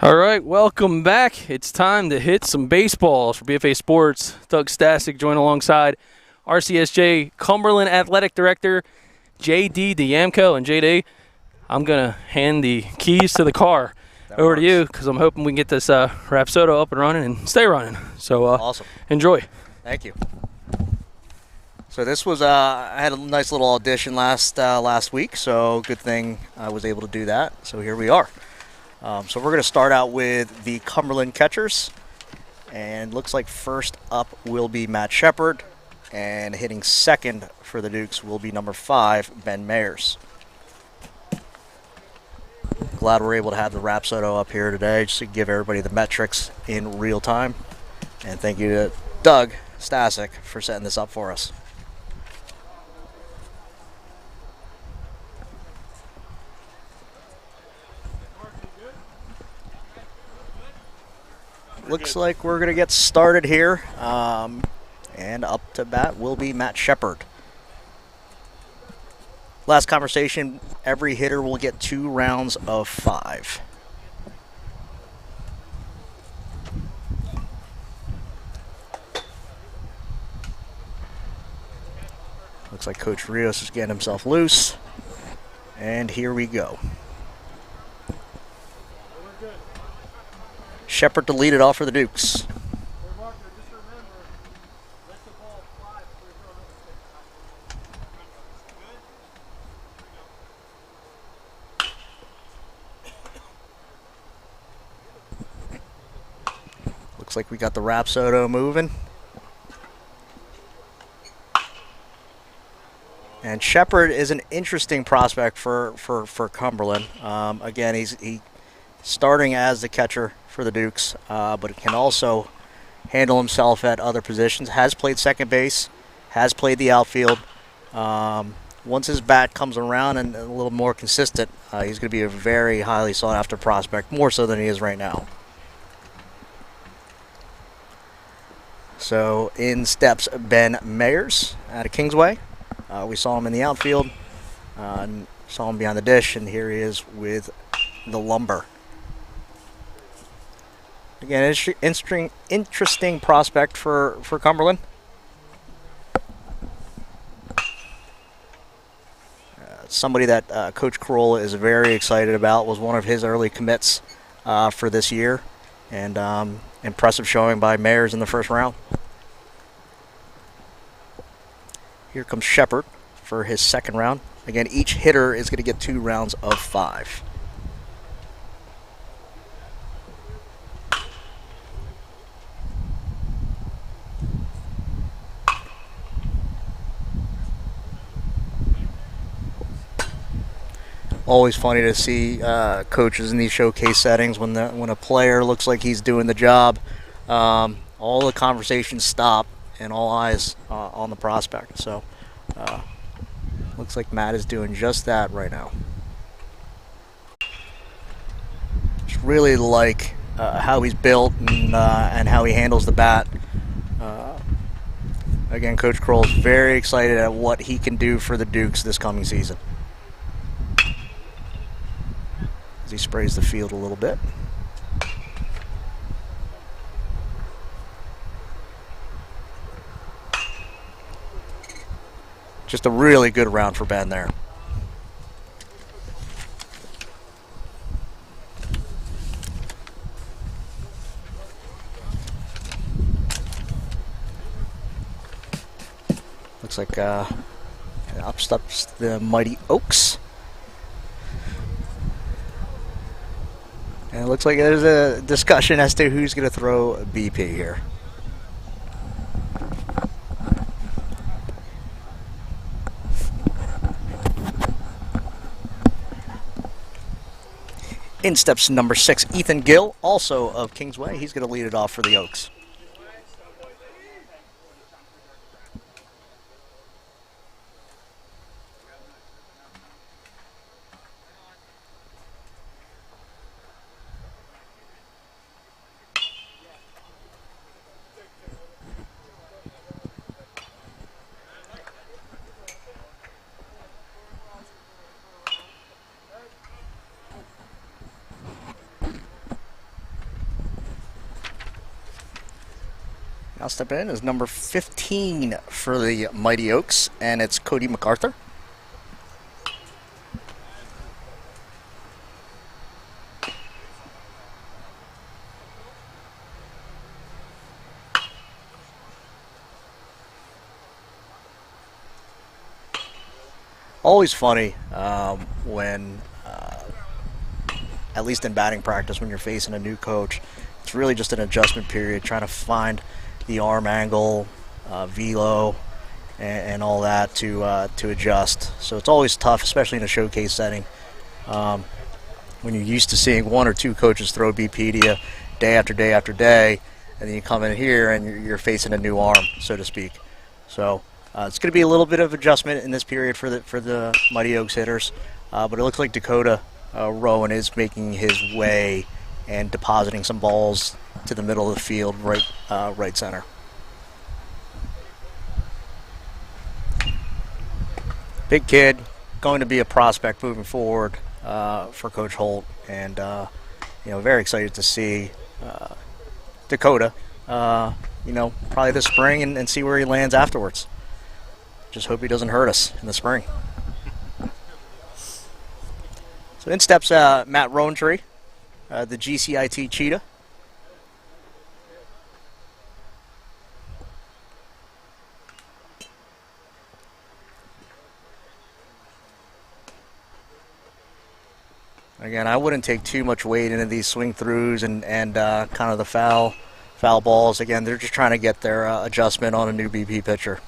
All right, welcome back. It's time to hit some baseballs for BFA Sports. Doug Stasic joined alongside RCSJ Cumberland Athletic Director JD Diamco. And JD, I'm going to hand the keys to the car over to you because I'm hoping we can get this Rapsodo up and running and stay running. So awesome. Enjoy. Thank you. So this was I had a nice little audition last week, so good thing I was able to do that. So here we are. So we're going to start out with the Cumberland catchers, and looks like first up will be Matt Shepard, and hitting second for the Dukes will be number 5, Ben Mayers. Glad we're able to have the Rapsodo up here today just to give everybody the metrics in real time, and thank you to Doug Stasic for setting this up for us. Looks like we're going to get started here, and up to bat will be Matt Shepard. Last conversation, every hitter will get 2 rounds of 5. Looks like Coach Rios is getting himself loose, and here we go. Shepard to lead it off for the Dukes. Looks like we got the Rapsodo moving. And Shepard is an interesting prospect for Cumberland. Again, he's starting as the catcher for the Dukes, but can also handle himself at other positions. Has played second base, has played the outfield. Once his bat comes around and a little more consistent, he's going to be a very highly sought after prospect, more so than he is right now. So in steps Ben Mayers out of Kingsway. We saw him in the outfield, saw him behind the dish, and here he is with the lumber. Again, interesting prospect for Cumberland. Somebody that Coach Kroll is very excited about, was one of his early commits for this year, and impressive showing by Mayers in the first round. Here comes Shepard for his second round. Again, each hitter is going to get 2 rounds of 5. Always funny to see coaches in these showcase settings when a player looks like he's doing the job. All the conversations stop and all eyes on the prospect. So looks like Matt is doing just that right now. Just really like how he's built and how he handles the bat. Again, Coach Kroll's very excited at what he can do for the Dukes this coming season. As he sprays the field a little bit. Just a really good round for Ben there. Looks like up steps the mighty Oaks. And it looks like there's a discussion as to who's going to throw BP here. In steps number 6, Ethan Gill, also of Kingsway. He's going to lead it off for the Oaks. Now step in is number 15 for the Mighty Oaks, and it's Cody Macarthur. Always funny when, at least in batting practice, when you're facing a new coach, it's really just an adjustment period, trying to find the arm angle, velo, and all that to adjust. So it's always tough, especially in a showcase setting, when you're used to seeing one or two coaches throw BP to you day after day after day, and then you come in here and you're facing a new arm, so to speak. So it's going to be a little bit of adjustment in this period for the Mighty Oaks hitters, but it looks like Dakota Rowan is making his way and depositing some balls to the middle of the field, right center. Big kid, going to be a prospect moving forward for Coach Holt, and very excited to see Dakota, probably this spring and see where he lands afterwards. Just hope he doesn't hurt us in the spring. So in steps Matt Roantree, the GCIT Cheetah. Again, I wouldn't take too much weight into these swing throughs and kind of the foul balls. Again, they're just trying to get their adjustment on a new BP pitcher.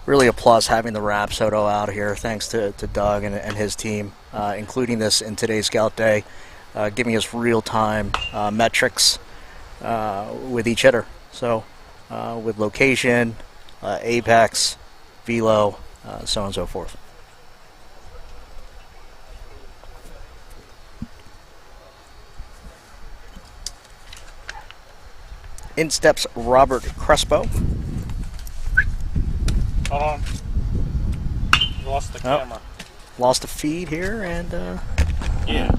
Really a plus having the Rapsodo out here, thanks to Doug and his team, including this in today's Scout Day, giving us real-time metrics with each hitter. So with location, apex, velo, so on and so forth. In steps Robert Crespo. Hold on. Lost the camera. Lost the feed here, and yeah.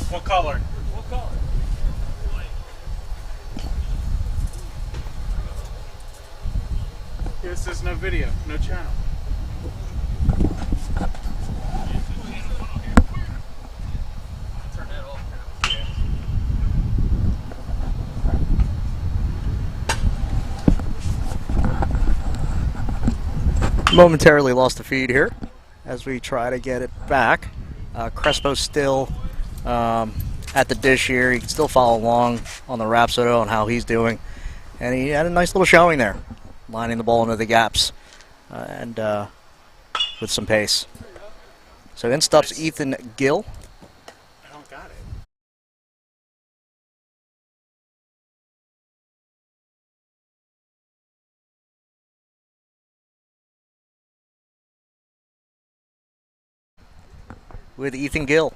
What color? What color? This is no video, no channel. Momentarily lost the feed here as we try to get it back. Crespo's still at the dish here. You can still follow along on the Rapsodo on how he's doing. And he had a nice little showing there, lining the ball into the gaps and with some pace. So in steps Ethan Gill. I don't got it. With Ethan Gill.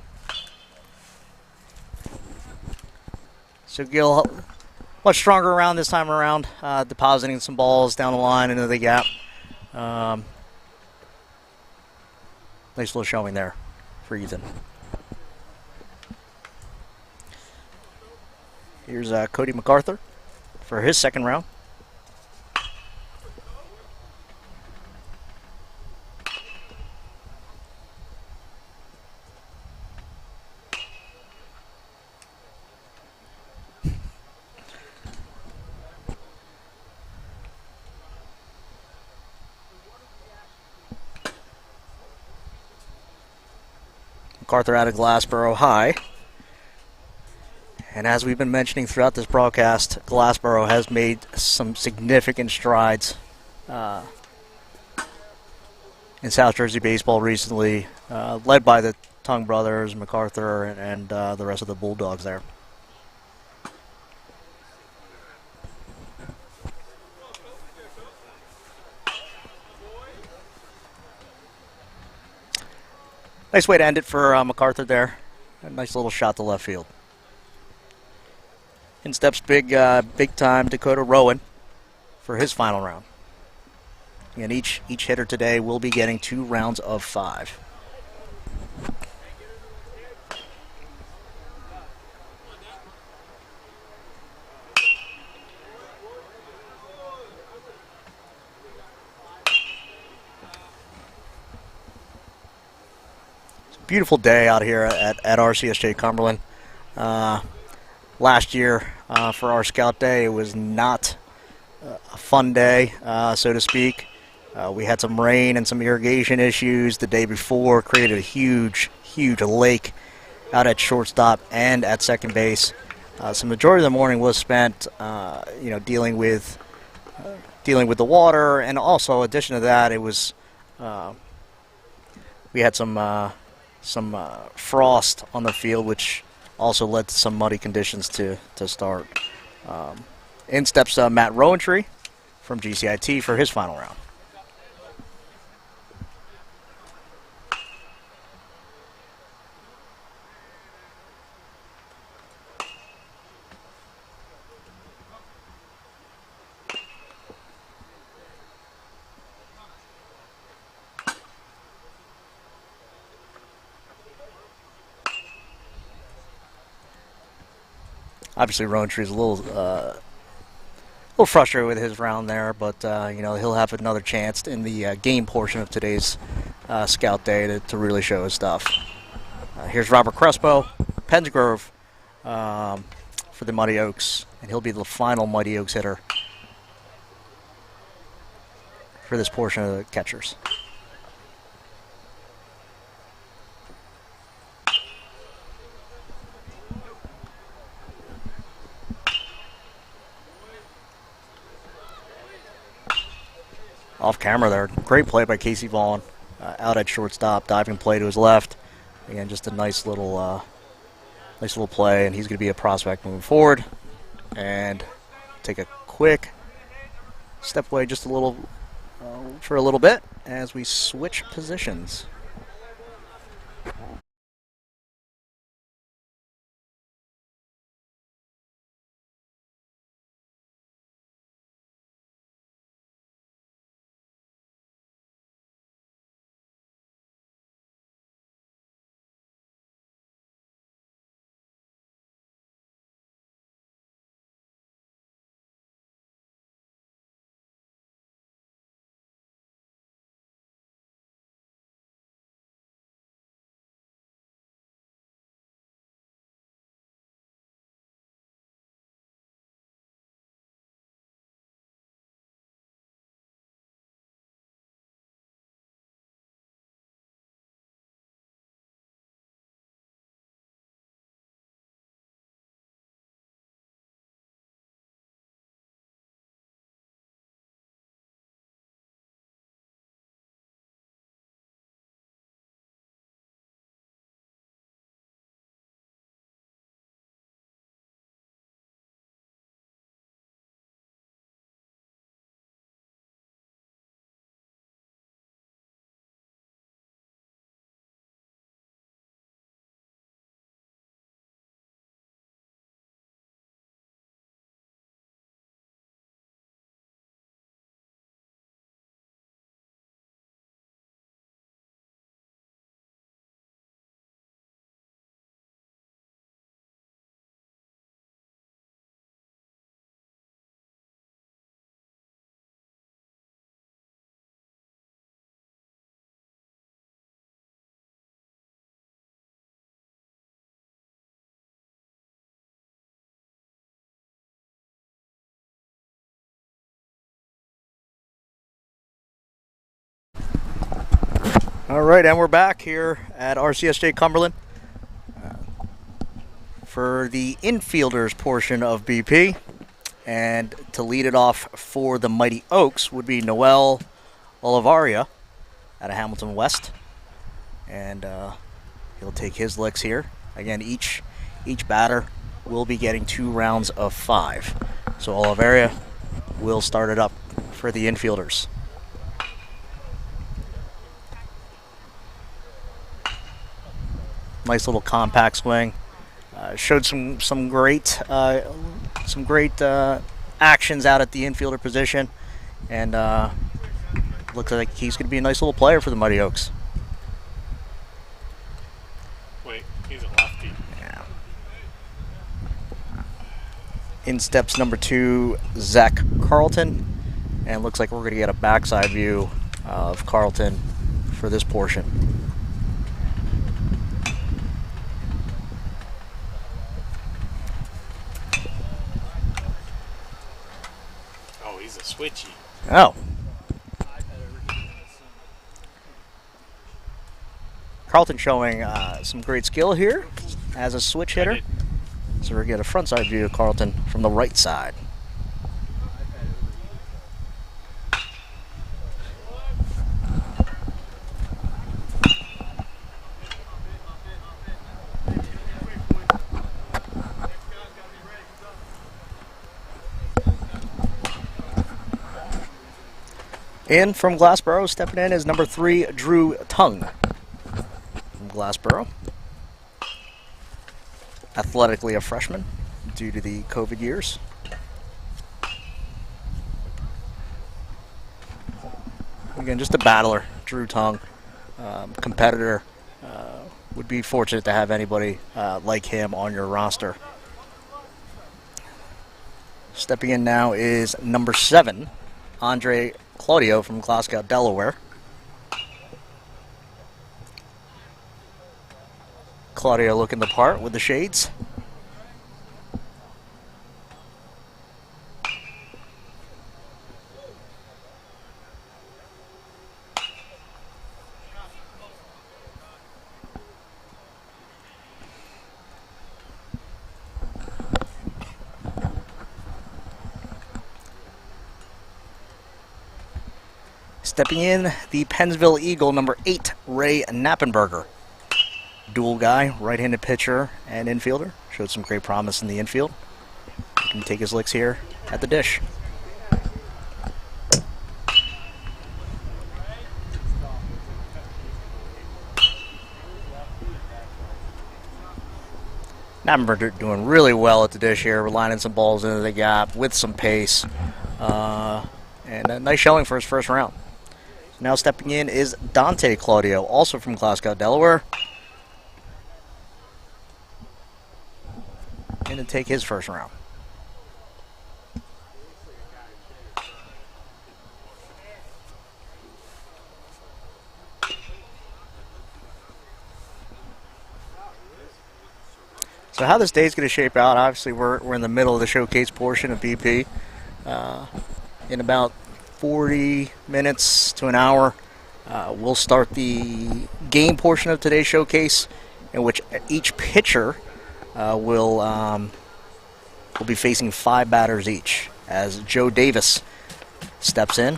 So Gill much stronger around this time around, depositing some balls down the line into the gap. Nice little showing there for Ethan. Here's Cody Macarthur for his second round. MacArthur out of Glassboro High. And as we've been mentioning throughout this broadcast, Glassboro has made some significant strides in South Jersey baseball recently, led by the Tong brothers, MacArthur, and the rest of the Bulldogs there. Nice way to end it for Macarthur there. A nice little shot to left field. In steps big time Dakota Rowan for his final round. And each hitter today will be getting 2 rounds of 5. Beautiful day out here at RCSJ Cumberland. Last year for our scout day, it was not a fun day, so to speak. We had some rain and some irrigation issues the day before, created a huge lake out at shortstop and at second base. So majority of the morning was spent, dealing with the water, and also in addition to that, it was we had some frost on the field, which also led to some muddy conditions to start. In steps Matt Roantree from GCIT for his final round. Obviously, Roantree is a little frustrated with his round there, but he'll have another chance in the game portion of today's scout day to really show his stuff. Here's Robert Crespo, Pensgrove for the Muddy Oaks, and he'll be the final Muddy Oaks hitter for this portion of the catchers. Off camera there, great play by Casey Vaughan, out at shortstop, diving play to his left. Again, just a nice little play, and he's going to be a prospect moving forward. And take a quick step away just a little for a little bit as we switch positions. All right, and we're back here at RCSJ Cumberland for the infielders portion of BP. And to lead it off for the Mighty Oaks would be Noel Olivaria out of Hamilton West. And he'll take his licks here. Again, each batter will be getting 2 rounds of 5. So Olivaria will start it up for the infielders. Nice little compact swing. Showed some great actions out at the infielder position, and looks like he's going to be a nice little player for the Mighty Oaks. Wait, he's a lefty. Yeah. In steps number 2, Zach Carlton, and looks like we're going to get a backside view of Carlton for this portion. Oh, he's a switchy. Oh. Carlton showing some great skill here as a switch hitter. So we're going to get a front side view of Carlton from the right side. In from Glassboro, stepping in is number 3, Drew Tong from Glassboro. Athletically a freshman due to the COVID years. Again, just a battler, Drew Tong, competitor. Would be fortunate to have anybody like him on your roster. Stepping in now is number 7, Dante Claudio from Glasgow, Delaware. Claudio looking the part with the shades. Stepping in, the Pennsville Eagle, number 8, Ray Knappenberger. Dual guy, right-handed pitcher and infielder. Showed some great promise in the infield. He can take his licks here at the dish. Knappenberger doing really well at the dish here. We're lining some balls into the gap with some pace. And a nice showing for his first round. Now stepping in is Dante Claudio, also from Glasgow, Delaware. And to take his first round. So how this day is going to shape out, obviously we're in the middle of the showcase portion of BP. In about 40 minutes to an hour, we'll start the game portion of today's showcase, in which each pitcher will be facing 5 batters each, as Joe Davis steps in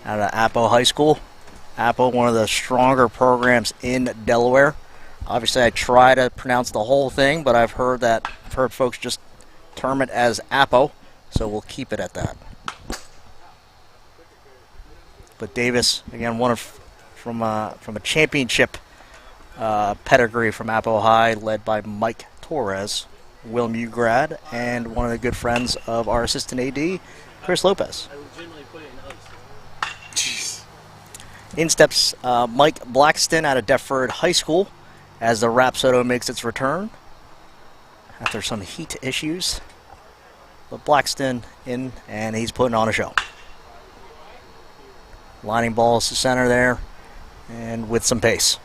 out of Apo High School. Apo, one of the stronger programs in Delaware. Obviously, I try to pronounce the whole thing, but I've heard folks just term it as Apo, so we'll keep it at that. But Davis, again, from a championship pedigree from Apo High, led by Mike Torres, Will Mugrad, and one of the good friends of our assistant AD, Chris Lopez. Jeez. In steps Mike Blackston out of Deptford High School, as the Rapsodo makes its return after some heat issues. But Blackston in, and he's putting on a show. Lining balls to center there, and with some pace.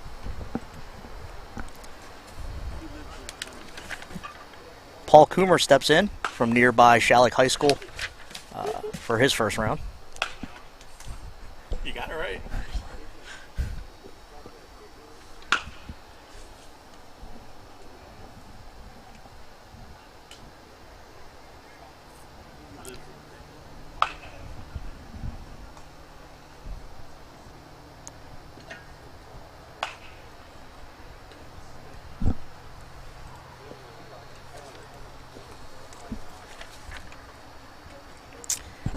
Paul Coomer steps in from nearby Shalleck High School for his first round. You got it right.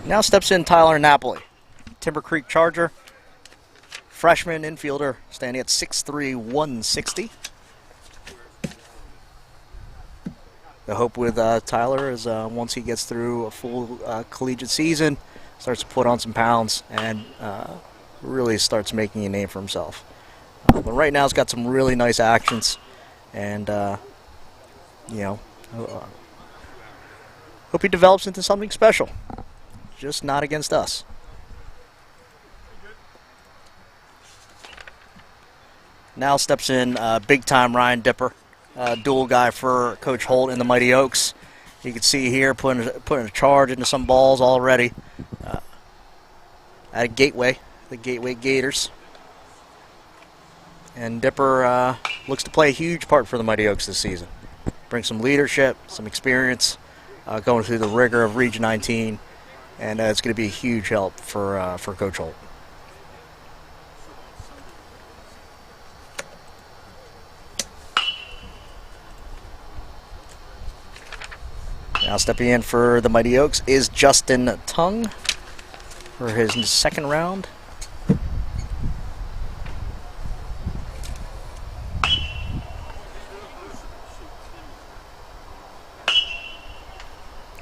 Now steps in Tyler Napoli, Timber Creek Charger, freshman infielder, standing at 6'3", 160. The hope with Tyler is once he gets through a full collegiate season, starts to put on some pounds and really starts making a name for himself. But right now he's got some really nice actions, and you know, hope he develops into something special. Just not against us. Now steps in big-time Ryan Dipper, dual guy for Coach Holt in the Mighty Oaks. You can see here putting a charge into some balls already at Gateway, the Gateway Gators. And Dipper looks to play a huge part for the Mighty Oaks this season. Brings some leadership, some experience, going through the rigor of Region 19, and it's going to be a huge help for Coach Holt. Now stepping in for the Mighty Oaks is Justin Tong for his second round.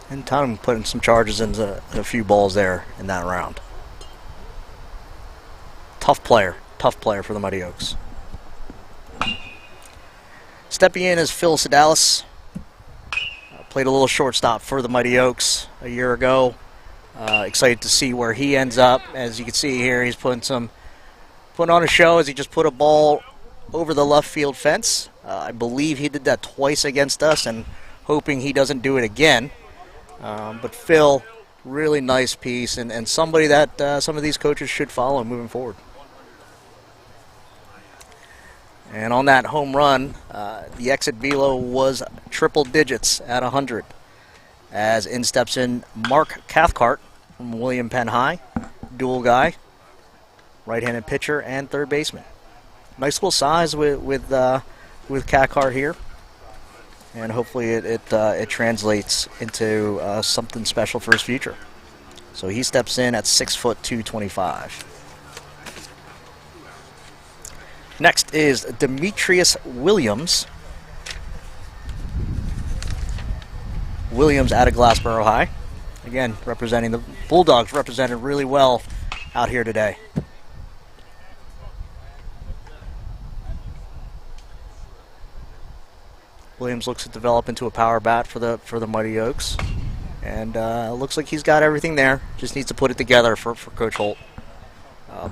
And Tong putting some charges into a few balls there in that round. Tough player for the Mighty Oaks. Stepping in is Phyllis Dallas. Played a little shortstop for the Mighty Oaks a year ago. Excited to see where he ends up. As you can see here, he's putting on a show as he just put a ball over the left field fence. I believe he did that twice against us, and hoping he doesn't do it again. But Phil, really nice piece, and somebody that some of these coaches should follow moving forward. And on that home run, the exit velo was triple digits at 100. As in steps in Mark Cathcart from William Penn High, dual guy, right-handed pitcher and third baseman. Nice little size with Cathcart here, and hopefully it translates into something special for his future. So he steps in at 6'2", 225. Next is Demetrius Williams. Williams out of Glassboro High. Again, representing the Bulldogs, represented really well out here today. Williams looks to develop into a power bat for the Mighty Oaks. And looks like he's got everything there. Just needs to put it together for Coach Holt.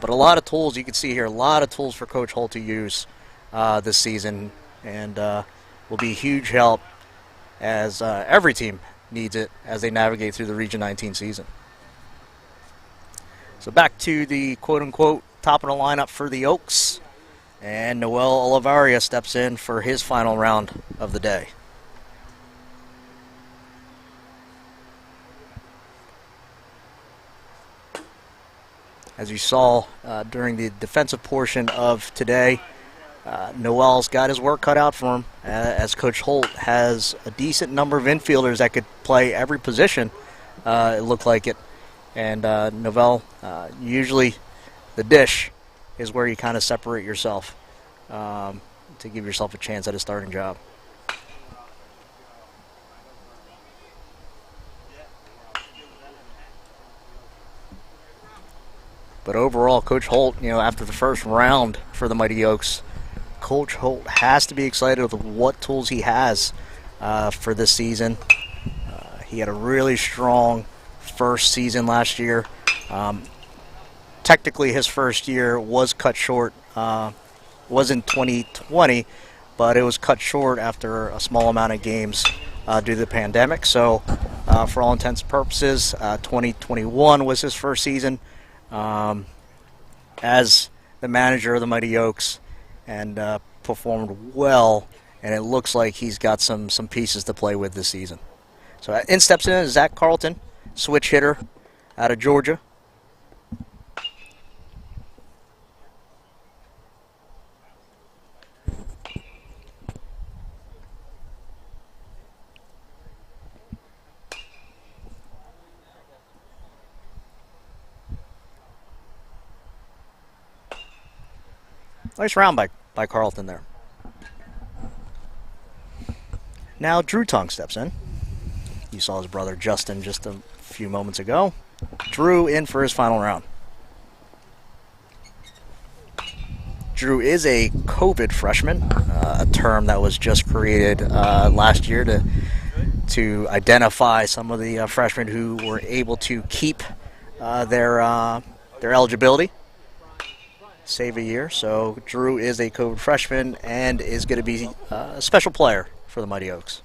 But a lot of tools, you can see here, a lot of tools for Coach Holt to use this season, and will be a huge help as every team needs it as they navigate through the Region 19 season. So back to the quote-unquote top of the lineup for the Oaks, and Noel Olivaria steps in for his final round of the day. As you saw during the defensive portion of today, Noel's got his work cut out for him, as Coach Holt has a decent number of infielders that could play every position, it looked like it. And Noel, usually the dish is where you kind of separate yourself to give yourself a chance at a starting job. But overall, Coach Holt, after the first round for the Mighty Oaks, Coach Holt has to be excited with what tools he has for this season. He had a really strong first season last year. Technically, his first year was cut short. Was in 2020, but it was cut short after a small amount of games due to the pandemic. So, for all intents and purposes, 2021 was his first season as the manager of the Mighty Oaks, and performed well, and it looks like he's got some pieces to play with this season. So in steps in Zach Carlton, switch hitter out of Georgia. Nice round by Carlton there. Now Drew Tong steps in. You saw his brother Justin just a few moments ago. Drew in for his final round. Drew is a COVID freshman, a term that was just created last year to identify some of the freshmen who were able to keep their eligibility, save a year. So Drew is a COVID freshman and is going to be a special player for the Mighty Oaks.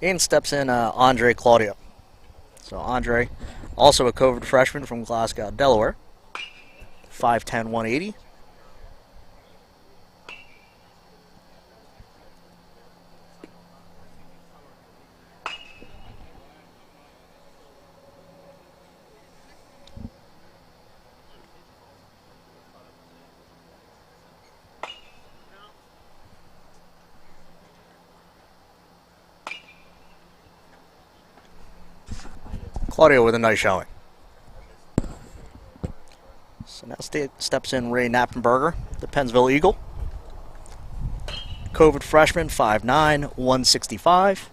In steps in Dante Claudio. So Andre, also a COVID freshman from Glasgow, Delaware. 5'10", 180. Claudio with a nice showing. So now steps in Ray Knappenberger, the Pennsville Eagle. COVID freshman, 5'9", 165.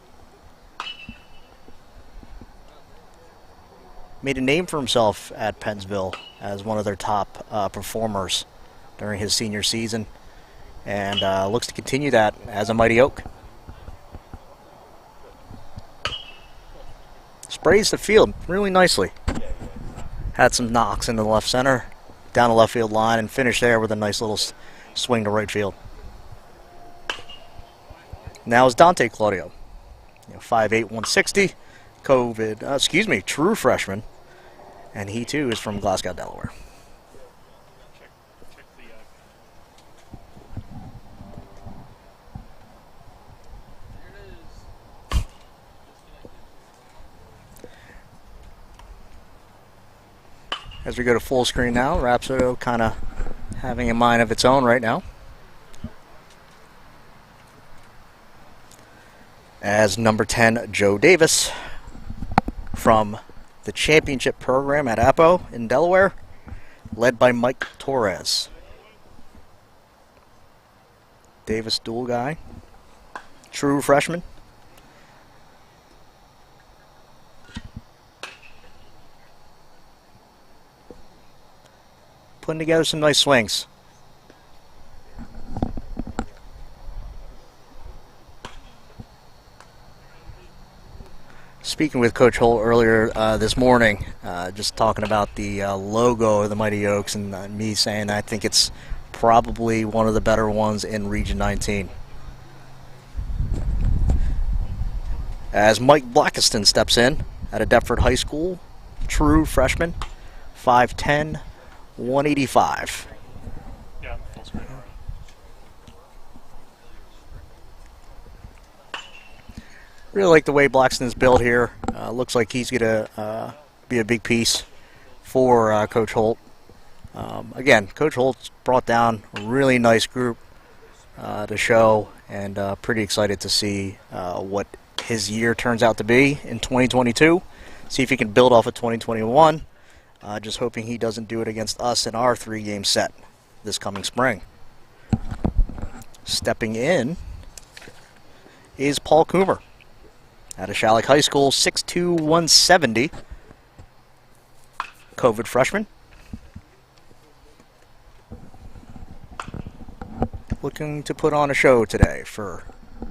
Made a name for himself at Pennsville as one of their top performers during his senior season, and looks to continue that as a Mighty Oak. Sprays the field really nicely. Had some knocks into the left center, down the left field line, and finished there with a nice little swing to right field. Now is Dante Claudio, 5'8", 160, true freshman, and he too is from Glasgow, Delaware. As we go to full screen now, Rhapsody kind of having a mind of its own right now. As number 10, Joe Davis, from the championship program at Apo in Delaware, led by Mike Torres. Davis dual guy, true freshman. Putting together some nice swings. Speaking with Coach Holt earlier this morning, just talking about the logo of the Mighty Oaks, and me saying I think it's probably one of the better ones in Region 19. As Mike Blackiston steps in at a Deptford High School, true freshman, 5'10", 185. Yeah, full screen. Really like the way Blackston's built here. Looks like he's going to be a big piece for Coach Holt. Again, Coach Holt's brought down a really nice group to show, and pretty excited to see what his year turns out to be in 2022. See if he can build off of 2021. Just hoping he doesn't do it against us in our 3-game set this coming spring. Stepping in is Paul Coomer out of Shalleck High School, 6'2", 170. COVID freshman. Looking to put on a show today for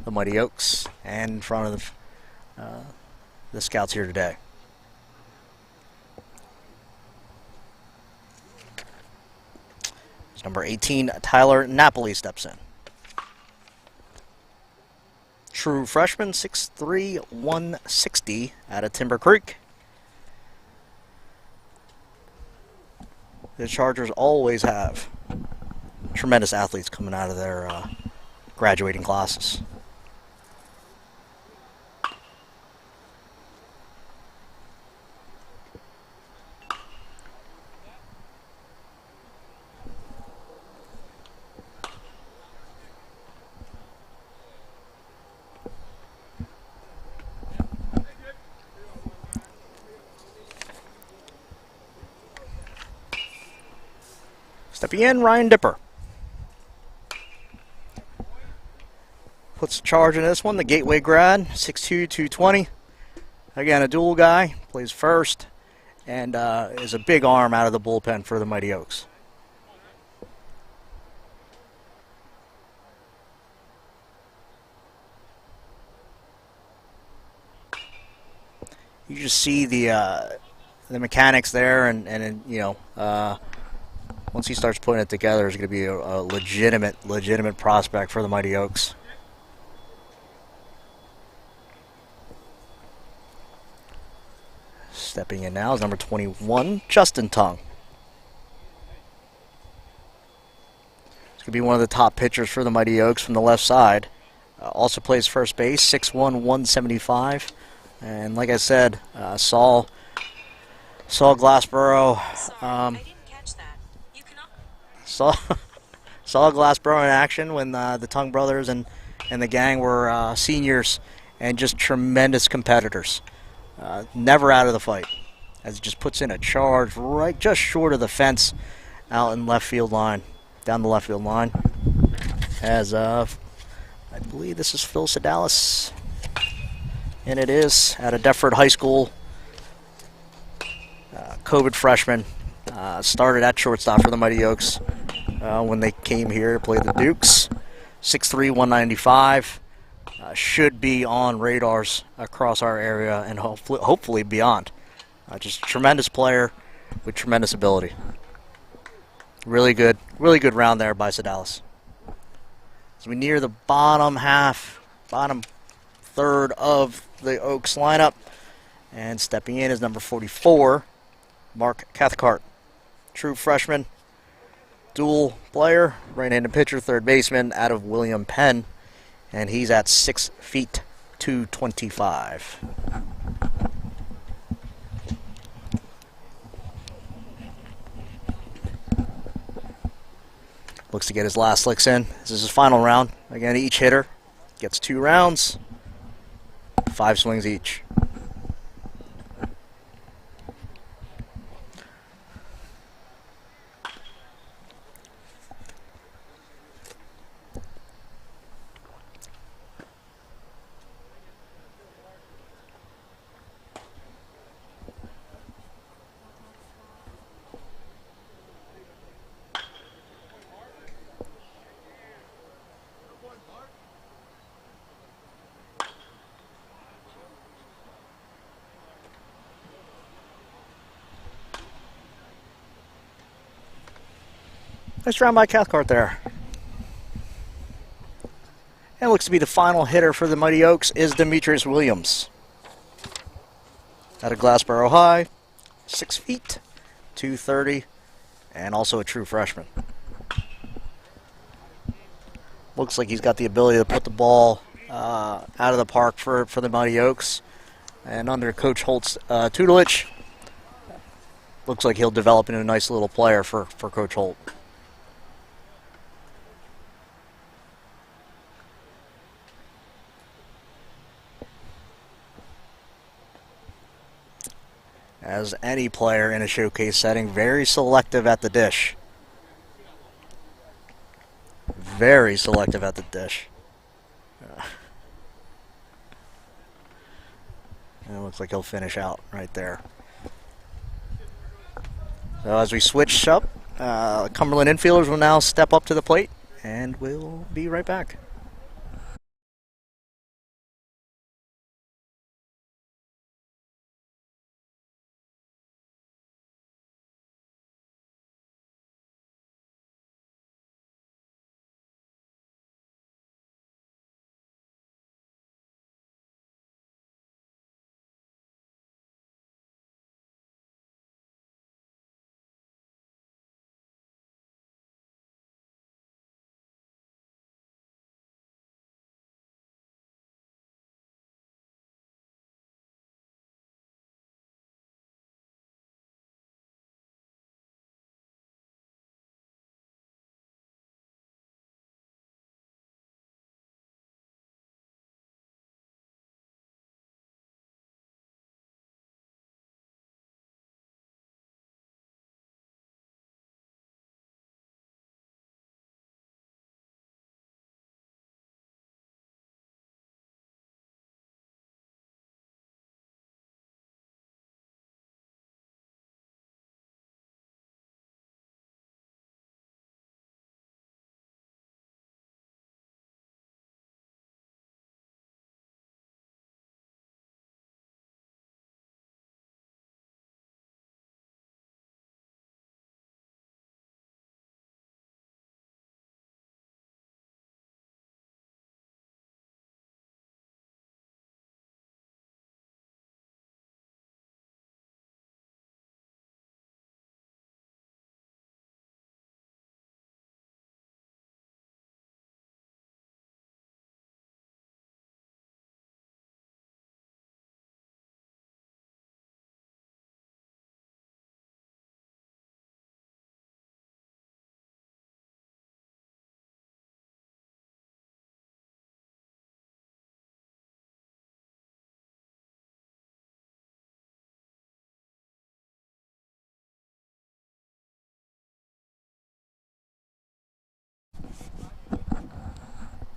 the Mighty Oaks and in front of the scouts here today. Number 18, Tyler Napoli steps in. True freshman, 6'3", 160 out of Timber Creek. The Chargers always have tremendous athletes coming out of their graduating classes. Stepping in, Ryan Dipper. Puts the charge in this one, the Gateway grad, 6'2", 220. Again, a dual guy, plays first, and is a big arm out of the bullpen for the Mighty Oaks. You just see the mechanics there, and you know, once he starts putting it together, it's going to be a legitimate prospect for the Mighty Oaks. Stepping in now is number 21, Justin Tong. This could be one of the top pitchers for the Mighty Oaks from the left side. Also plays first base, 6'1", 175. And like I said, saw Glassboro. I didn't catch that. You cannot. Saw Glassboro in action when the Tong brothers and the gang were seniors and just tremendous competitors. Never out of the fight, as he just puts in a charge right just short of the fence out in left field line, down the left field line. As I believe this is Phyllis Dallas, and it is at a Deptford High School. COVID freshman, started at shortstop for the Mighty Oaks when they came here to play the Dukes. 6'3", 195. Should be on radars across our area and hopefully beyond. Just a tremendous player with tremendous ability. Really good round there by Sedalis. As we near the bottom third of the Oaks lineup, and stepping in is number 44, Mark Cathcart. True freshman, dual player, right-handed pitcher, third baseman out of William Penn. And he's at 6 feet 225. Looks to get his last licks in. This is his final round. Again, each hitter gets 2 rounds, 5 swings each. Nice round by Cathcart there. And looks to be the final hitter for the Mighty Oaks is Demetrius Williams. Out of Glassboro High, 6 feet, 230, and also a true freshman. Looks like he's got the ability to put the ball out of the park for the Mighty Oaks. And under Coach Holt's tutelage, looks like he'll develop into a nice little player for Coach Holt. As any player in a showcase setting, very selective at the dish. Very selective at the dish. And it looks like he'll finish out right there. So as we switch up, Cumberland infielders will now step up to the plate, and we'll be right back.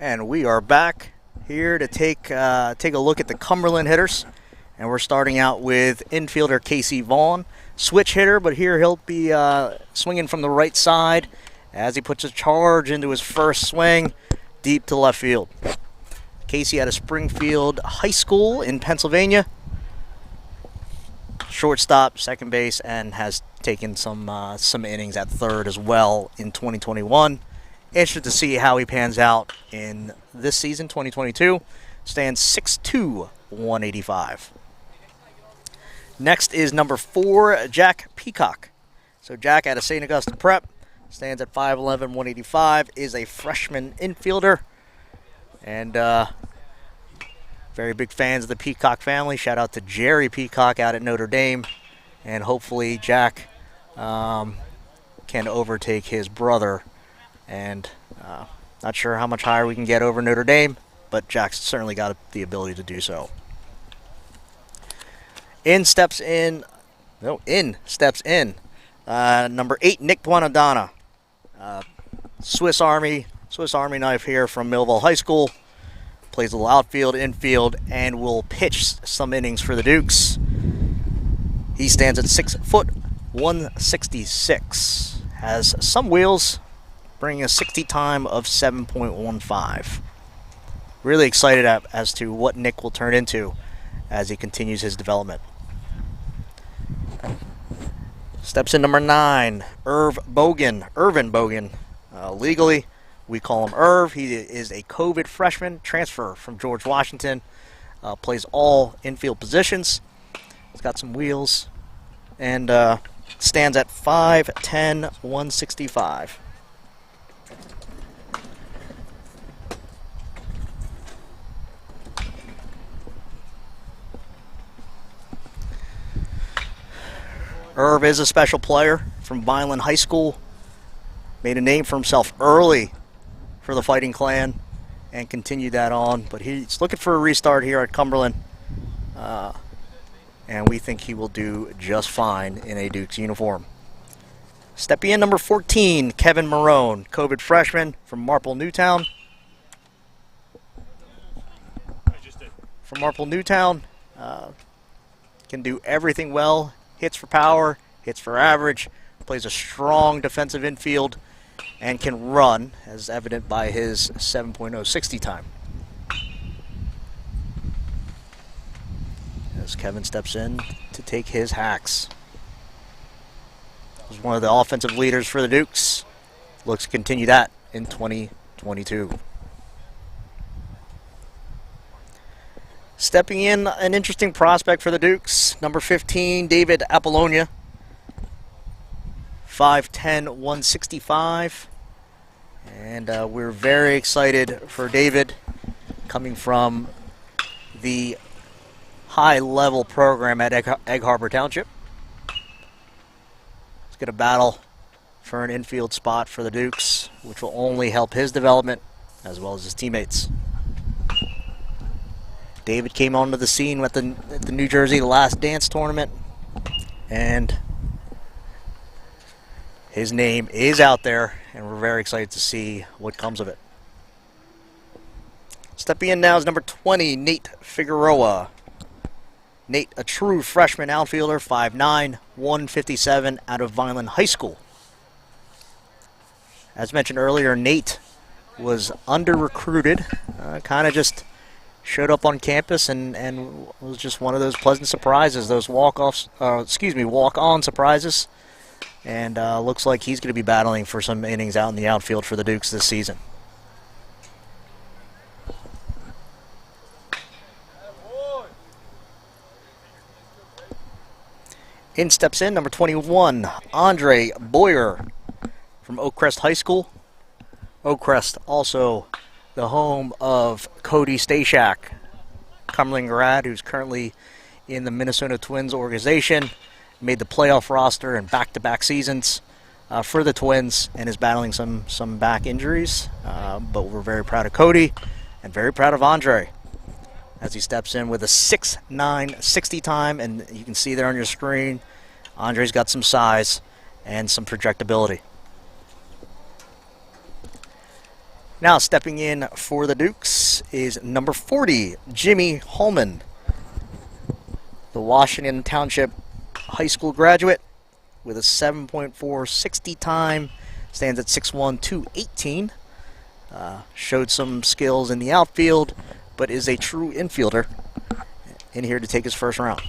And we are back here to take a look at the Cumberland hitters. And we're starting out with infielder Casey Vaughan. Switch hitter, but here he'll be swinging from the right side as he puts a charge into his first swing deep to left field. Casey out of Springfield High School in Pennsylvania. Shortstop, second base, and has taken some innings at third as well in 2021. Interested to see how he pans out in this season, 2022. Stands 6'2", 185. Next is number 4, Jack Peacock. So Jack out of St. Augustine Prep, stands at 5'11", 185, is a freshman infielder. And very big fans of the Peacock family. Shout out to Jerry Peacock out at Notre Dame. And hopefully Jack can overtake his brother. And not sure how much higher we can get over Notre Dame, but Jack's certainly got the ability to do so. In steps in. Number 8, Nick Buonadonna. Swiss Army knife here from Millville High School. Plays a little outfield, infield, and will pitch some innings for the Dukes. He stands at 6 foot 166. Has some wheels, bringing a 60 time of 7.15. Really excited as to what Nick will turn into as he continues his development. Steps in number 9, Irv Bogan. Irvin Bogan. Legally, we call him Irv. He is a COVID freshman transfer from George Washington. Plays all infield positions. He's got some wheels. And stands at 5'10", 165. Irv is a special player from Vineland High School. Made a name for himself early for the Fighting Clan and continued that on. But he's looking for a restart here at Cumberland. And we think he will do just fine in a Dukes uniform. Stepping in, number 14, Kevin Marone, COVID freshman from Marple Newtown. From Marple Newtown. Can do everything well. Hits for power, hits for average, plays a strong defensive infield, and can run, as evident by his 7.060 time. As Kevin steps in to take his hacks. He's one of the offensive leaders for the Dukes. Looks to continue that in 2022. Stepping in, an interesting prospect for the Dukes, number 15, David Apollonia. 5'10", 165. And we're very excited for David, coming from the high-level program at Egg Harbor Township. He's going to battle for an infield spot for the Dukes, which will only help his development as well as his teammates. David came onto the scene at the New Jersey Last Dance tournament, and his name is out there, and we're very excited to see what comes of it. Stepping in now is number 20, Nate Figueroa. Nate, a true freshman outfielder, 5'9", 157, out of Vineland High School. As mentioned earlier, Nate was under-recruited, kind of just showed up on campus and was just one of those pleasant surprises, those walk-on surprises. And looks like he's going to be battling for some innings out in the outfield for the Dukes this season. In steps in number 21, Andre Boyer from Oakcrest High School. Oakcrest also the home of Cody Stashak, Cumberland grad, who's currently in the Minnesota Twins organization. Made the playoff roster in back-to-back seasons for the Twins and is battling some back injuries. But we're very proud of Cody and very proud of Andre as he steps in with a 6'9", 60 time. And you can see there on your screen, Andre's got some size and some projectability. Now stepping in for the Dukes is number 40, Jimmy Holman, the Washington Township High School graduate with a 7.460 time, stands at 6'1", 218. Showed some skills in the outfield, but is a true infielder in here to take his first round.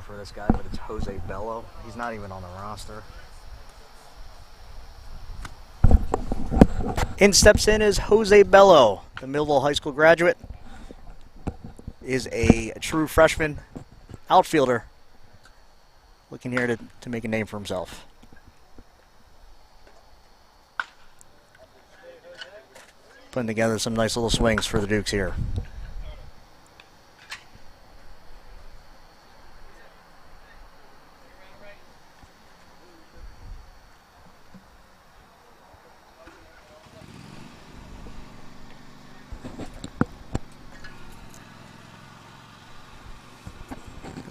For this guy, but it's Jose Bello. He's not even on the roster. In steps in is Jose Bello, the Millville High School graduate. Is a true freshman outfielder looking here to make a name for himself. Putting together some nice little swings for the Dukes here.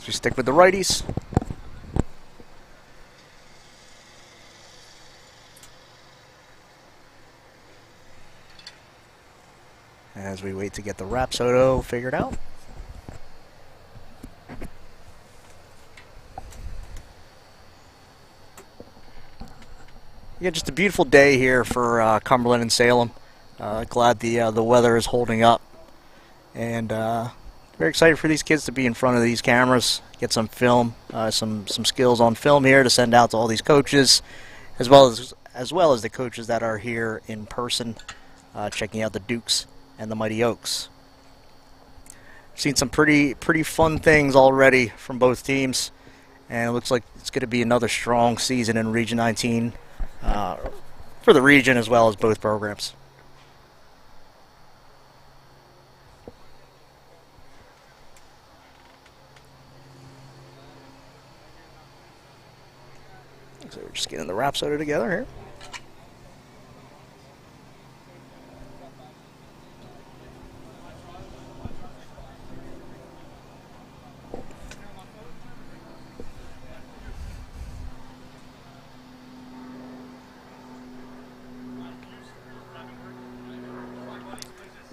We stick with the righties. As we wait to get the Rapsodo figured out. Yeah, just a beautiful day here for Cumberland and Salem. Glad the weather is holding up, and very excited for these kids to be in front of these cameras, get some film, some skills on film here to send out to all these coaches, as well as the coaches that are here in person, checking out the Dukes and the Mighty Oaks. Seen some pretty fun things already from both teams, and it looks like it's going to be another strong season in Region 19 for the region as well as both programs. So we're just getting the Rapsodo together here.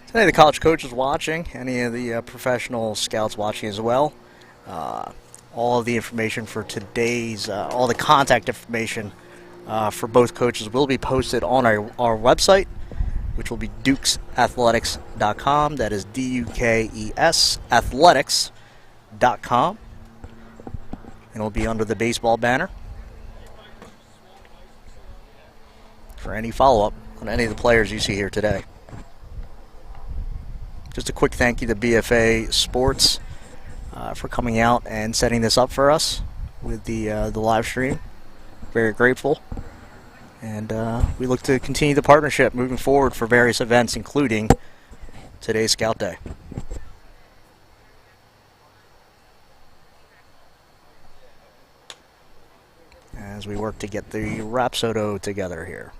Today the college coaches watching, any of the professional scouts watching as well. All of the information for today's, all the contact information for both coaches will be posted on our website, which will be dukesathletics.com. That is DUKES athletics.com. And it'll be under the baseball banner for any follow-up on any of the players you see here today. Just a quick thank you to BFA Sports for coming out and setting this up for us with the live stream. Very grateful, and we look to continue the partnership moving forward for various events, including today's Scout Day. As we work to get the Rapsodo together here.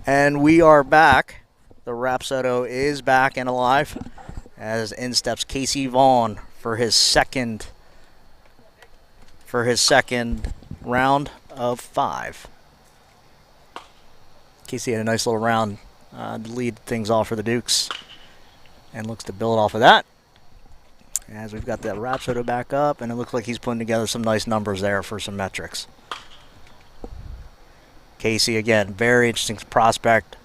And we are back. The Rapsodo is back and alive, as in steps Casey Vaughan for his second round of 5. Casey had a nice little round to lead things off for the Dukes and looks to build off of that. As we've got that Rapsodo back up, and it looks like he's putting together some nice numbers there for some metrics. Casey, again, very interesting prospect.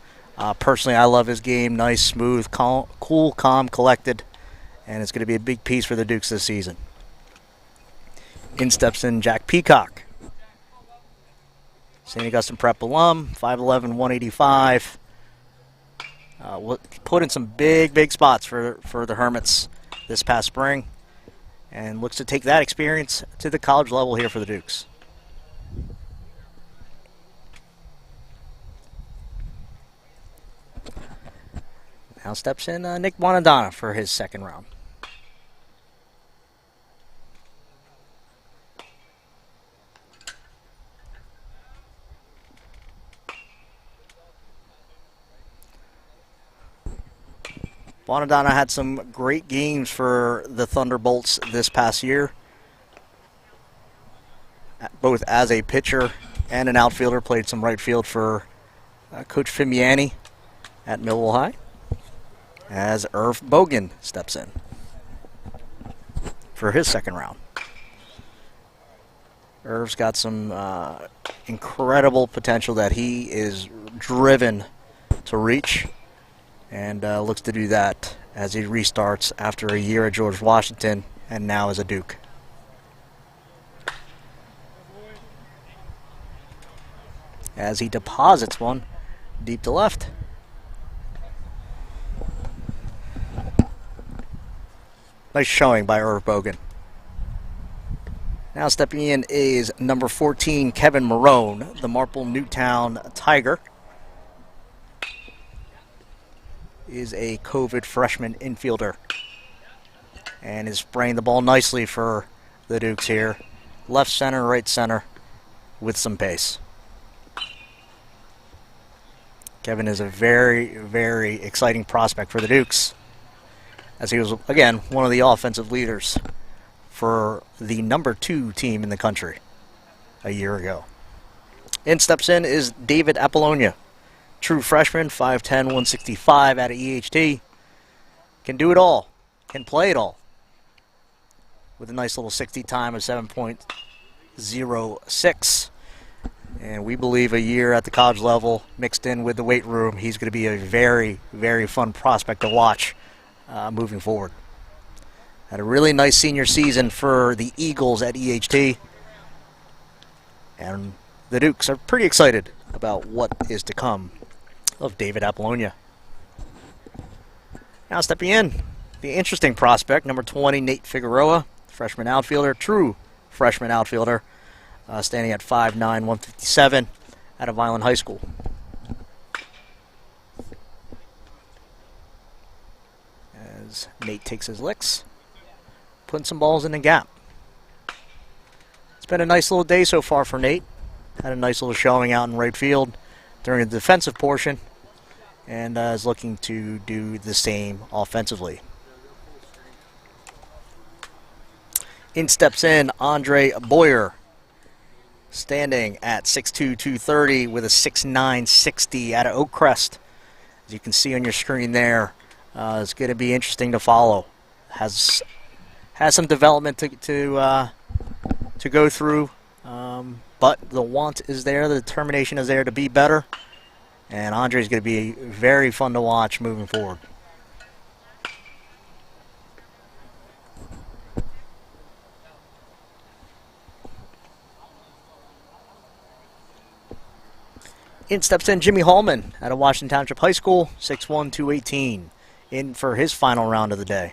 Personally, I love his game. Nice, smooth, cool, calm, collected, and it's going to be a big piece for the Dukes this season. In steps in Jack Peacock. St. Augustine Prep alum, 5'11", 185. Put in some big spots for the Hermits this past spring, and looks to take that experience to the college level here for the Dukes. Now steps in Nick Bonadonna for his second round. Bonadonna had some great games for the Thunderbolts this past year, both as a pitcher and an outfielder. Played some right field for Coach Fimiani at Millwall High, as Irv Bogan steps in for his second round. Irv's got some incredible potential that he is driven to reach, and looks to do that as he restarts after a year at George Washington and now as a Duke. As he deposits one deep to left. Nice showing by Irv Bogan. Now stepping in is number 14, Kevin Marone, the Marple Newtown Tiger. Is a COVID freshman infielder and is spraying the ball nicely for the Dukes here. Left center, right center with some pace. Kevin is a very exciting prospect for the Dukes, as he was, again, one of the offensive leaders for the number 2 team in the country a year ago. In steps in is David Apollonia. True freshman, 5'10", 165 out of EHT. Can do it all. Can play it all. With a nice little 60 time of 7.06. And we believe a year at the college level mixed in with the weight room, he's going to be a very fun prospect to watch moving forward. Had a really nice senior season for the Eagles at EHT. And the Dukes are pretty excited about what is to come of David Apollonia. Now stepping in, the interesting prospect, number 20, Nate Figueroa, freshman outfielder, true freshman outfielder, standing at 5'9", 157 out of Vineland High School. As Nate takes his licks, putting some balls in the gap. It's been a nice little day so far for Nate. Had a nice little showing out in right field during the defensive portion, and is looking to do the same offensively. In steps in Andre Boyer, standing at 6'2", 230 with a 6'9", 60 out of Oakcrest. As you can see on your screen there, it's going to be interesting to follow. Has some development to go through, but the want is there, the determination is there to be better. And Andre's going to be very fun to watch moving forward. In steps in Jimmy Holman out of Washington Township High School, 6'1", 218, in for his final round of the day.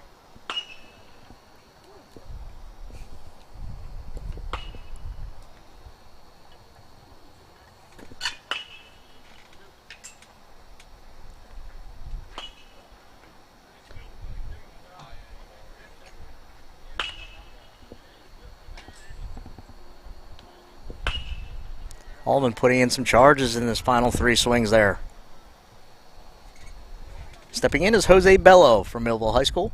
Holman putting in some charges in his final 3 swings there. Stepping in is Jose Bello from Millville High School.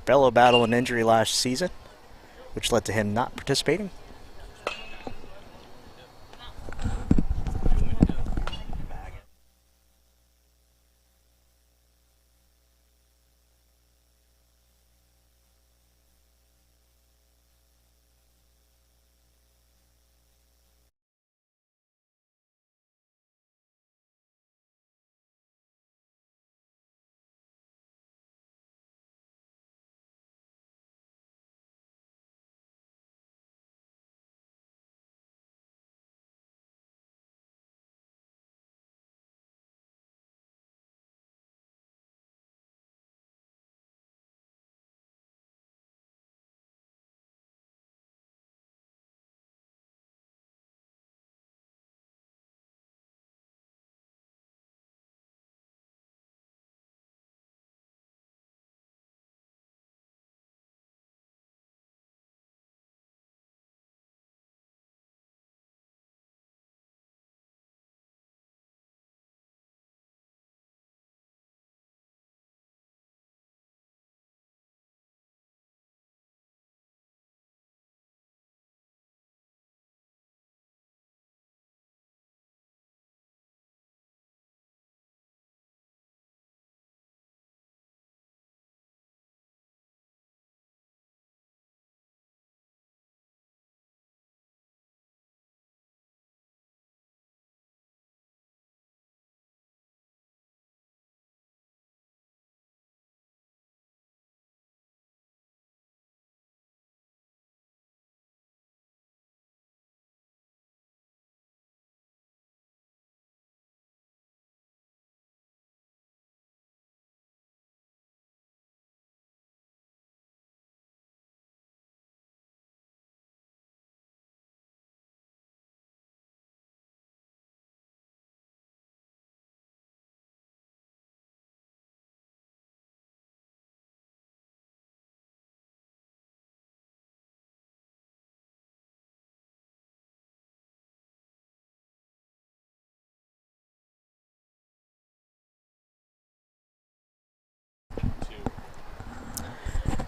Bello battled an injury last season, which led to him not participating.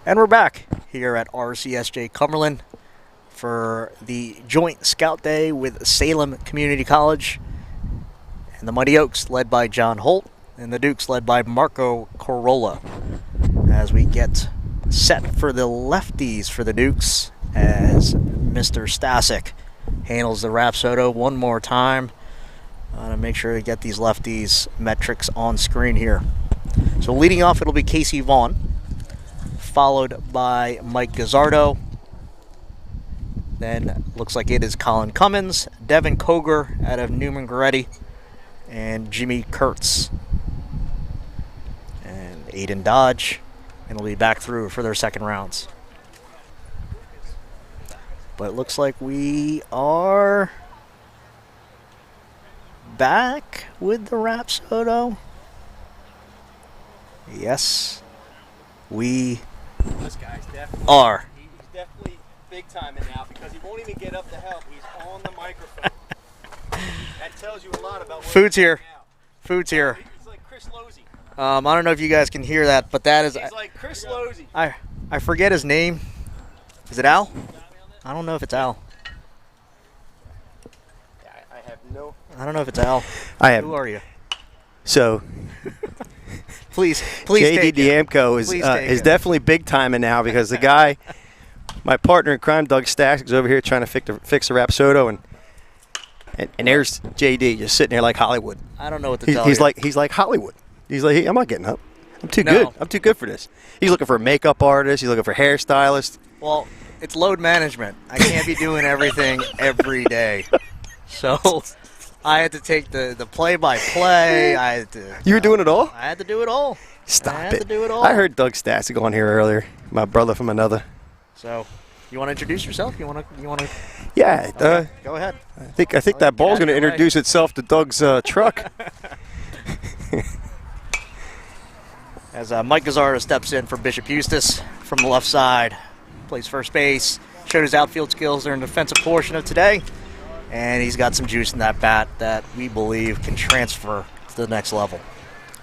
And we're back here at RCSJ Cumberland for the joint scout day with Salem Community College. And the Mighty Oaks led by John Holt and the Dukes led by Marco Corolla. As we get set for the lefties for the Dukes as Mr. Stasic handles the Rapsodo one more time. To make sure to get these lefties metrics on screen here. So leading off, it'll be Casey Vaughan, followed by Mike Gazzardo. Then looks like it is Colin Cummins, Devin Koger out of Newman Goretti, and Jimmy Kurtz. And Aidan Dodge, and will be back through for their second rounds. But it looks like we are back with the Rapsodo. Yes, we This guy's definitely are. He's definitely big time in now because he won't even get up to help. He's on the microphone. That tells you a lot about what Food's he's here. doing now. Food's here. He's like Chris Losey. I don't know if you guys can hear that, but that is. He's like Chris Losey. I forget his name. Is it Al? I don't know if it's Al. I have no. I don't know if it's Al. I have. Who are you? So Please JD take it. Diamco is Please take it. definitely big timing now because the guy, my partner in crime, Doug Stack, is over here trying to fix the Rapsodo, and there's JD just sitting there like Hollywood. I don't know what to tell He's you. like Hollywood. He's like, hey, I'm not getting up. I'm too No. good. I'm too good for this. He's looking for a makeup artist. He's looking for a hairstylist. Well, it's load management. I can't be doing everything every day. So I had to take the play-by-play. I had to. You were doing it all? I had to do it all. Stop I had it. to do it all. I heard Doug Stassic on here earlier. My brother from another. So, you want to introduce yourself? You want to? Yeah. Okay, go ahead. I think that ball's going to introduce itself to Doug's truck. As Mike Gazzardo steps in for Bishop Eustace from the left side, plays first base, showed his outfield skills during the defensive portion of today, and he's got some juice in that bat that we believe can transfer to the next level.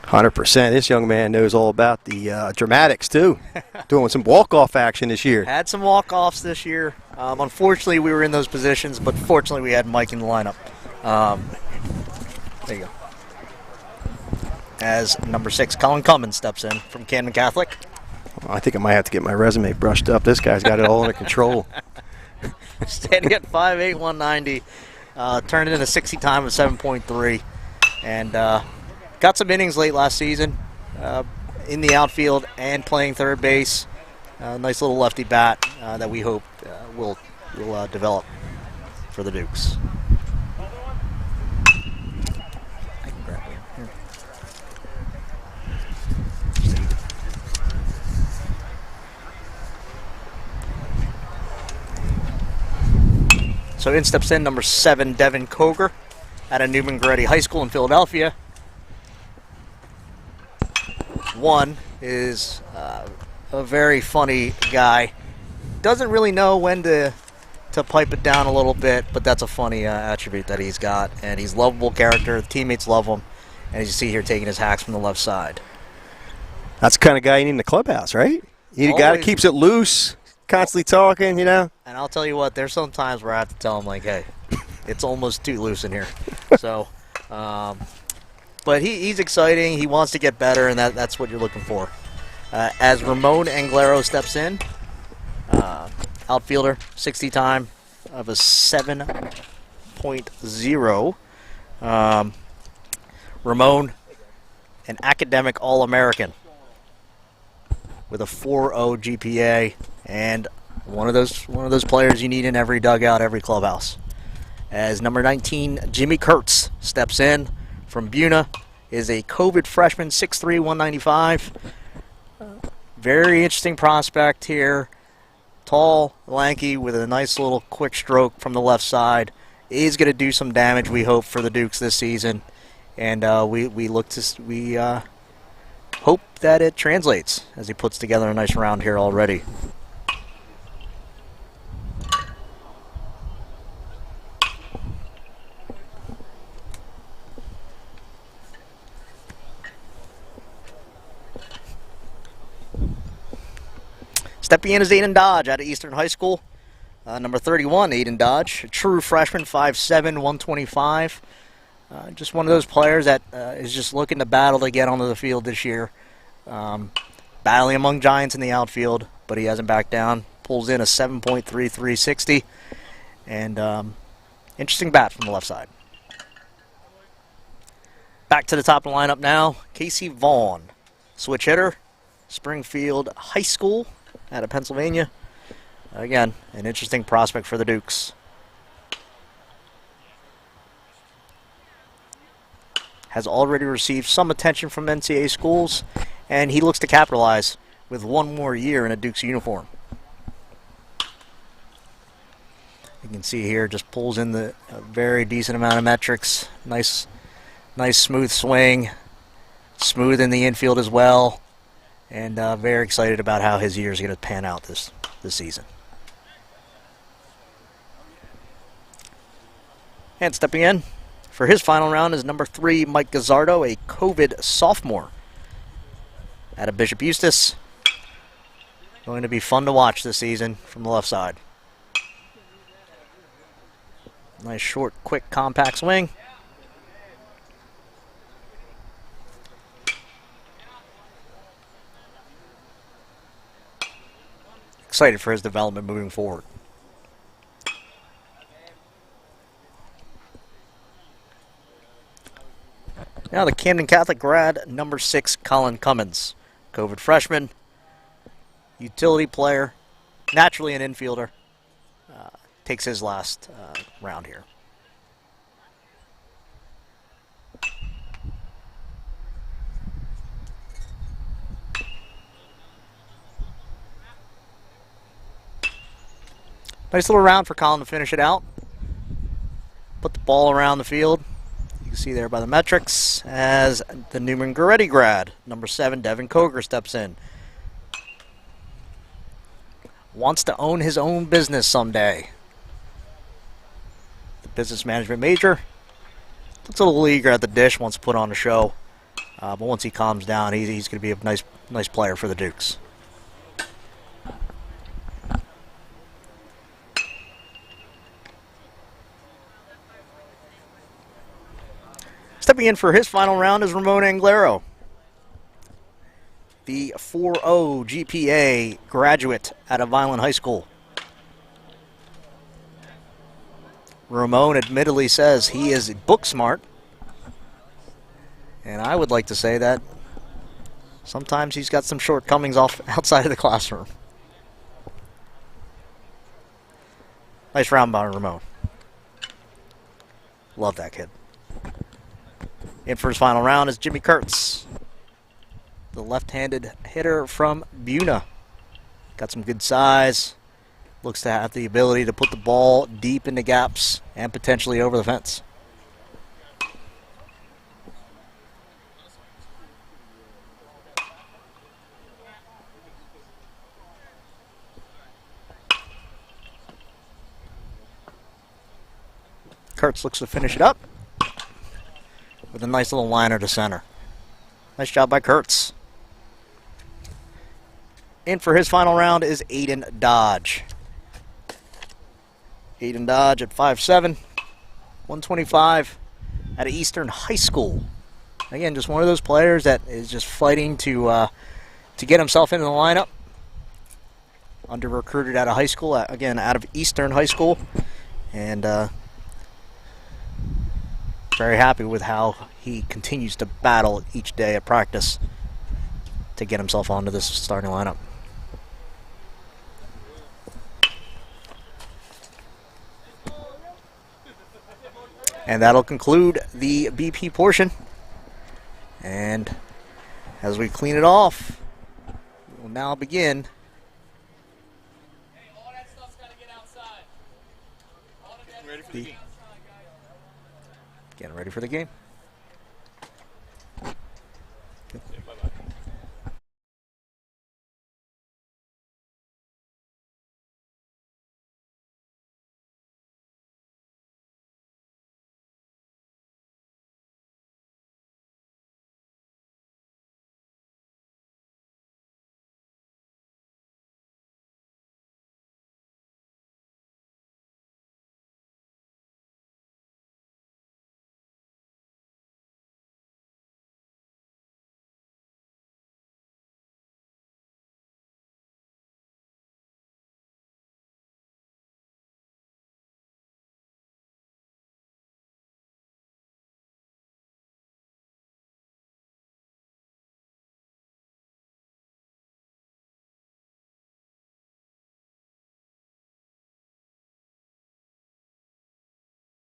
100%. This young man knows all about the dramatics, too. Doing some walk-off action this year. Had some walk-offs this year. Unfortunately, we were in those positions, but fortunately, we had Mike in the lineup. There you go. As number 6, Colin Cummins steps in from Camden Catholic. I think I might have to get my resume brushed up. This guy's got it all under control. Standing at 5'8", 190. Turned in a 60 time of 7.3. And got some innings late last season in the outfield and playing third base. Nice little lefty bat that we hope will develop for the Dukes. I can grab it. Here. So in steps in number 7, Devin Koger, out of Newman Goretti High School in Philadelphia. 1 is a very funny guy. Doesn't really know when to pipe it down a little bit, but that's a funny attribute that he's got. And he's a lovable character. The teammates love him. And as you see here, taking his hacks from the left side. That's the kind of guy you need in the clubhouse, right? You need a guy that keeps it loose, constantly talking, you know? And I'll tell you what, there's some times where I have to tell him, like, hey, it's almost too loose in here. So, but he's exciting. He wants to get better, and that's what you're looking for. As Ramon Anglero steps in, outfielder, 60 time of a 7.0. Ramon, an academic All-American with a 4.0 GPA, and one of those players you need in every dugout, every clubhouse. As number 19, Jimmy Kurtz steps in from Buna, is a COVID freshman, 6'3", 195. Very interesting prospect here. Tall, lanky, with a nice little quick stroke from the left side. Is going to do some damage, we hope, for the Dukes this season. And we hope that it translates as he puts together a nice round here already. Stepping in is Aidan Dodge out of Eastern High School. Number 31, Aidan Dodge, a true freshman, 5'7", 125. Just one of those players that is just looking to battle to get onto the field this year. Battling among giants in the outfield, but he hasn't backed down. Pulls in a 7.33 60. And interesting bat from the left side. Back to the top of the lineup now, Casey Vaughan. Switch hitter, Springfield High School out of Pennsylvania. Again, an interesting prospect for the Dukes. Has already received some attention from NCAA schools, and he looks to capitalize with one more year in a Dukes uniform. You can see here, just pulls in a very decent amount of metrics. Nice smooth swing. Smooth in the infield as well. And very excited about how his year is going to pan out this season. And stepping in for his final round is number 3, Mike Gazzardo, a COVID sophomore out of Bishop Eustis. Going to be fun to watch this season from the left side. Nice short, quick, compact swing. Excited for his development moving forward. Now the Camden Catholic grad, number 6, Colin Cummins. COVID freshman, utility player, naturally an infielder. Takes his last round here. Nice little round for Colin to finish it out. Put the ball around the field. You can see there by the metrics as the Newman Goretti grad, number 7, Devin Koger, steps in. Wants to own his own business someday. The business management major. Looks a little eager at the dish, wants to put on a show. But once he calms down, he's going to be a nice player for the Dukes. Stepping in for his final round is Ramon Anglero, the 4.0 GPA graduate out of Vineland High School. Ramon admittedly says he is book smart, and I would like to say that sometimes he's got some shortcomings outside of the classroom. Nice round by Ramon. Love that kid. In for his final round is Jimmy Kurtz, the left-handed hitter from Buna. Got some good size. Looks to have the ability to put the ball deep into gaps and potentially over the fence. Kurtz looks to finish it up with a nice little liner to center. Nice job by Kurtz. In for his final round is Aidan Dodge. Aidan Dodge at 5'7", 125, out of Eastern High School. Again, just one of those players that is just fighting to get himself into the lineup. Under-recruited out of high school, again, out of Eastern High School. And very happy with how he continues to battle each day at practice to get himself onto this starting lineup. And that'll conclude the BP portion. And as we clean it off, we'll now begin getting ready for the game.